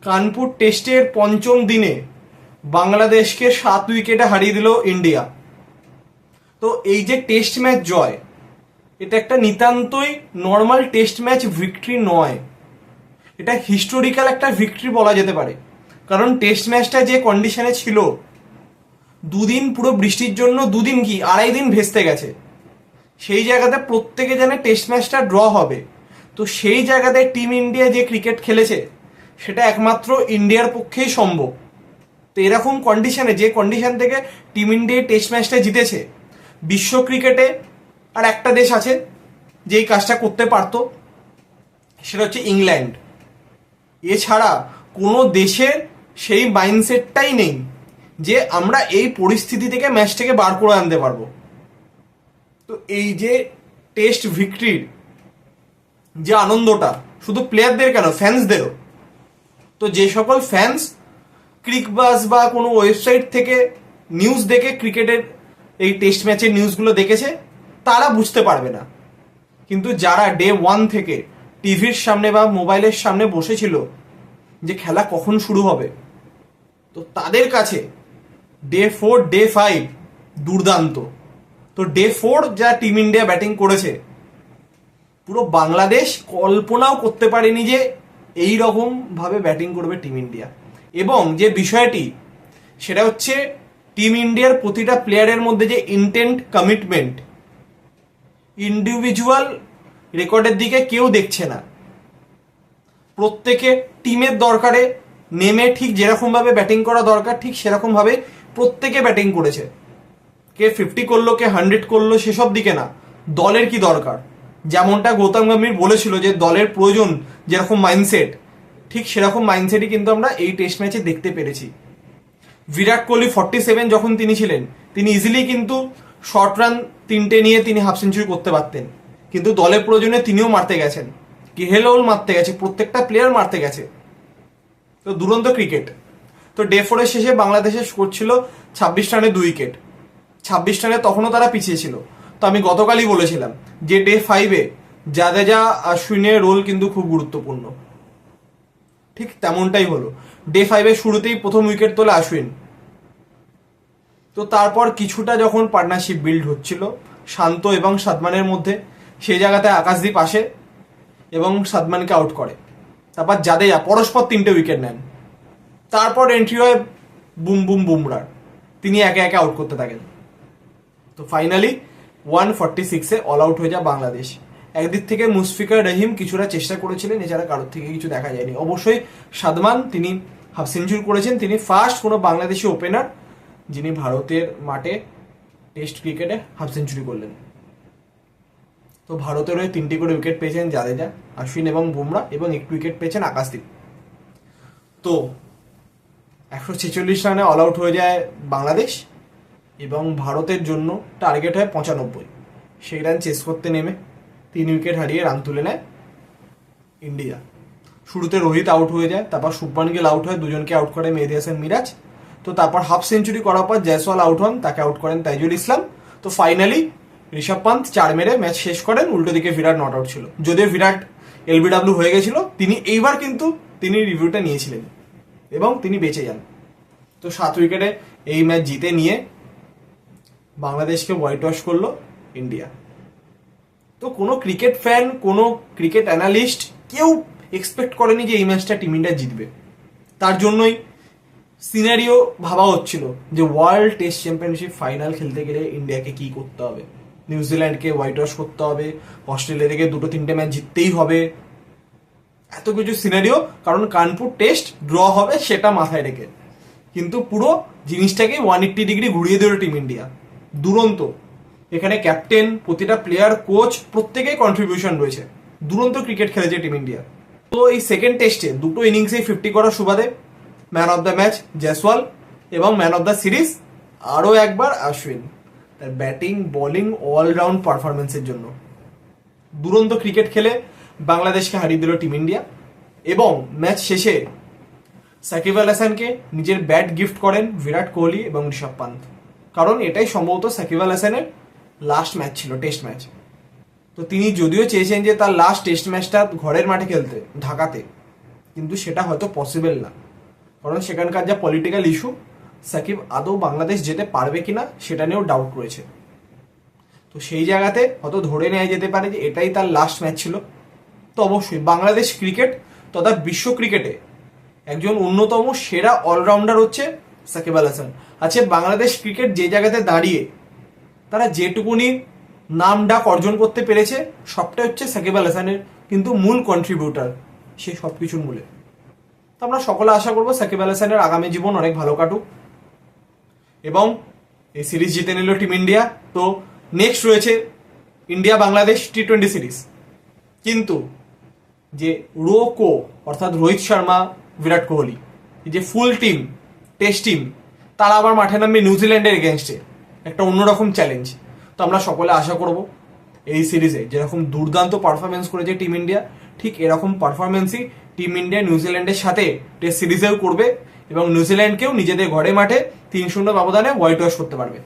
কানপুর টেস্টের পঞ্চম দিনে বাংলাদেশকে 7 উইকেটে হারিয়ে দিল ইন্ডিয়া। তো এই যে টেস্ট ম্যাচ জয়, এটা একটা নিতান্তই নর্মাল টেস্ট ম্যাচ ভিক্টরি নয়, এটা হিস্টোরিক্যাল একটা ভিক্টরি বলা যেতে পারে। কারণ টেস্ট ম্যাচটা যে কন্ডিশনে ছিল, দুদিন পুরো বৃষ্টির জন্য, দুদিন কি 2.5 দিন ভেস্তে গেছে, সেই জায়গাতে প্রত্যেকে জানে টেস্ট ম্যাচটা ড্র হবে। তো সেই জায়গাতে টিম ইন্ডিয়া যে ক্রিকেট খেলেছে সেটা একমাত্র ইন্ডিয়ার পক্ষেই সম্ভব। তো এরকম কন্ডিশনে, যে কন্ডিশন থেকে টিম ইন্ডিয়া টেস্ট ম্যাচটা জিতেছে, বিশ্ব ক্রিকেটে আর একটা দেশ আছে যে এই কাজটা করতে পারতো, সেটা হচ্ছে ইংল্যান্ড। এছাড়া কোনো দেশের সেই মাইন্ডসেটটাই নেই যে আমরা এই পরিস্থিতি থেকে ম্যাচটাকে বার করে আনতে পারবো। তো এই যে টেস্ট ভিক্টরির যে আনন্দটা, শুধু প্লেয়ারদের কেন, ফ্যান্সদেরও। তো যে সকল ফ্যান্স ক্রিকবাজ বা কোনো ওয়েবসাইট থেকে নিউজ দেখে ক্রিকেটের এই টেস্ট ম্যাচের নিউজগুলো দেখেছে, তারা বুঝতে পারবে না। কিন্তু যারা ডে 1 থেকে টিভির সামনে বা মোবাইলের সামনে বসেছিল যে খেলা কখন শুরু হবে, তো তাদের কাছে ডে 4 ডে 5 দুর্দান্ত। তো ডে 4 যা টিম ইন্ডিয়া ব্যাটিং করেছে, পুরো বাংলাদেশ কল্পনাও করতে পারেনি যে এই রকম ভাবে ব্যাটিং করবে টিম ইন্ডিয়া। এবং যে বিষয়টি, সেটা হচ্ছে টিম ইন্ডিয়ার প্রতিটা প্লেয়ারের মধ্যে যে ইন্টেন্ট, কমিটমেন্ট, ইন্ডিভিজুয়াল রেকর্ডের দিকে কেউ দেখছে না। প্রত্যেকে টিমের দরকারে নেমে ঠিক যেরকম ভাবে ব্যাটিং করা দরকার, ঠিক সেরকম ভাবে প্রত্যেকে ব্যাটিং করেছে। কে 50 করলো, কে 100 করলো, সেসব দিকে না, দলের কি দরকার। যেমনটা গৌতম গম্ভীর বলেছিল যে দলের প্রয়োজন যেরকম মাইন্ডসেট, ঠিক সেরকম মাইন্ডসেটই কিন্তু আমরা এই টেস্ট ম্যাচে দেখতে পেরেছি। বিরাট কোহলি 47 যখন তিনি ছিলেন, তিনি ইজিলি কিন্তু শর্ট রান 3টে নিয়ে তিনি হাফ সেঞ্চুরি করতে পারতেন, কিন্তু দলের প্রয়োজনে তিনিও মারতে গেছেন, কেহেলও মারতে গেছে, প্রত্যেকটা প্লেয়ার মারতে গেছে। তো দুরন্ত ক্রিকেট। তো ডে 4 এর শেষে বাংলাদেশের স্কোর ছিল 26 রানে 2 উইকেট। 26 রানে তখনও তারা পিছিয়ে ছিল। তো আমি গতকালই বলেছিলাম যে ডে 5-এ জাদেজা, অশ্বিনের রোল কিন্তু খুব গুরুত্বপূর্ণ। ঠিক তেমনটাই হলো। ডে 5-এর শুরুতেই প্রথম উইকেট তোলে অশ্বিন। তো তারপর কিছুটা যখন পার্টনারশিপ বিল্ড হচ্ছিল শান্ত এবং সাদমানের মধ্যে, সেই জায়গাতে আকাশদীপ আসে এবং সাদমানকে আউট করে। তারপর জাদেজা পরস্পর 3টে উইকেট নেন। তারপর এন্ট্রি হয় বুম বুম বুমরার, তিনি একে একে আউট করতে থাকেন। তো ফাইনালি 146-এ অল আউট হয়ে যায় বাংলাদেশ। একদিক থেকে মুশফিকুর রহিম কিছুটা চেষ্টা করেছিলেন, এছাড়া কারোর থেকে কিছু দেখা যায়নি। অবশ্যই সাদমান, তিনি হাফ সেঞ্চুরি করেছেন, তিনি ফার্স্ট কোনো বাংলাদেশি ওপেনার যিনি ভারতের মাঠে টেস্ট ক্রিকেটে হাফ সেঞ্চুরি করলেন। তো ভারতের হয়ে 3টি করে উইকেট পেয়েছেন জাদেজা, অশ্বিন এবং বুমরা, এবং একটু উইকেট পেয়েছেন আকাশদীপ। তো 146 রানে অল আউট হয়ে যায় বাংলাদেশ, এবং ভারতের জন্য টার্গেট হয় 95। সেই রান চেস করতে নেমে 3 উইকেট হারিয়ে রান তুলে নেয় ইন্ডিয়া। শুরুতে রোহিত আউট হয়ে যায়, তারপর শুভমান গিল আউট হয়, দুজনকে আউট করে মেহেদী হাসান মিরাজ। তো তারপর হাফ সেঞ্চুরি করার পর জয়সওয়াল আউট হন, তাকে আউট করেন তাইজুল ইসলাম। তো ফাইনালি ঋষভ পান্ত 4 মেরে ম্যাচ শেষ করেন। উল্টো দিকে বিরাট নট আউট ছিল, যদিও বিরাট এলবিডব্লিউ হয়ে গেছিল, তিনি এইবার কিন্তু তিনি রিভিউটা নিয়েছিলেন এবং তিনি বেঁচে যান। তো 7 উইকেটে এই ম্যাচ জিতে নিয়ে বাংলাদেশকে হোয়াইট ওয়াশ করলো ইন্ডিয়া। তো কোনো ক্রিকেট ফ্যান, কোনো ক্রিকেট অ্যানালিস্ট কেউ এক্সপেক্ট করেনি যে এই ম্যাচটা টিম ইন্ডিয়া জিতবে। তার জন্যই সিনারিও ভাবা হচ্ছিল যে ওয়ার্ল্ড টেস্ট চ্যাম্পিয়নশিপ ফাইনাল খেলতে গেলে ইন্ডিয়াকে কি করতে হবে। নিউজিল্যান্ডকে হোয়াইট ওয়াশ করতে হবে, অস্ট্রেলিয়া থেকে 2-3টে ম্যাচ জিততেই হবে, এত কিছু সিনারিও। কারণ কানপুর টেস্ট ড্র হবে সেটা মাথায় রেখে, কিন্তু পুরো জিনিসটাকে 180 ডিগ্রি ঘুরিয়ে দিল টিম ইন্ডিয়া। দুরন্ত। এখানে ক্যাপ্টেন, প্রতিটা প্লেয়ার, কোচ, প্রত্যেকেই কন্ট্রিবিউশন রয়েছে। দুরন্ত ক্রিকেট খেলেছে টিম ইন্ডিয়া। তো এই সেকেন্ড টেস্টে 2টো ইনিংসেই 50 করার সুবাদে man of the match Jaiswal, এবং ম্যান অফ দ্য সিরিজ আরও একবার অশ্বিন, তার ব্যাটিং, বোলিং, অলরাউন্ড পারফরমেন্সের জন্য। দুরন্ত ক্রিকেট খেলে বাংলাদেশকে হারিয়ে দিল টিম ইন্ডিয়া। এবং ম্যাচ শেষে সাকিব আল হাসানকে নিজের ব্যাট গিফট করেন বিরাট কোহলি এবং ঋষভ পান্ত। কারণ এটাই সম্ভবত সাকিব আল হাসানের লাস্ট ম্যাচ ছিল, টেস্ট ম্যাচ। তো তিনি যদিও চেয়েছেন যে তার লাস্ট টেস্ট ম্যাচটা ঘরের মাঠে খেলতে, ঢাকাতে, কিন্তু সেটা হয়তো পসিবল না, কারণ সেখানকার যা পলিটিক্যাল ইস্যু, সাকিব আদৌ বাংলাদেশ যেতে পারবে কিনা সেটা নিয়েও ডাউট রয়েছে। তো সেই জায়গাতে হয়তো ধরে নেওয়া যেতে পারে যে এটাই তার লাস্ট ম্যাচ ছিল। তো অবশ্যই বাংলাদেশ ক্রিকেট তথা বিশ্ব ক্রিকেটে একজন অন্যতম সেরা অলরাউন্ডার হচ্ছে সাকিব আল হাসান। আচ্ছা, বাংলাদেশ ক্রিকেট যে জায়গাতে দাঁড়িয়ে তারা যেটুকুনি নাম ডাক অর্জন করতে পেরেছে সবটা হচ্ছে সাকিব আল হাসানের কিন্তু মূল কন্ট্রিবিউটার সে সব কিছুর মূলে। তো আমরা সকলে আশা করবো সাকিব আল হাসানের আগামী জীবন অনেক ভালো কাটুক এবং এই সিরিজ জিতে নিল টিম ইন্ডিয়া। তো নেক্সট রয়েছে ইন্ডিয়া বাংলাদেশ টি-20 সিরিজ, কিন্তু যে রো অর্থাৎ রোহিত শর্মা, বিরাট কোহলি, এই যে ফুল টিম টেস্ট টিম, তারা আবার মাঠে নামবে নিউজিল্যান্ডের এগেনস্টে, একটা অন্যরকম চ্যালেঞ্জ। তো আমরা সকলে আশা করব এই সিরিজে যেরকম দুর্দান্ত পারফরমেন্স করেছে টিম ইন্ডিয়া, ঠিক এরকম পারফরমেন্সই টিম ইন্ডিয়া নিউজিল্যান্ডের সাথে টেস্ট সিরিজেও করবে এবং নিউজিল্যান্ডকেও নিজেদের ঘরে মাঠে 3-0 ব্যবধানে হোয়াইট ওয়াশ করতে পারবে।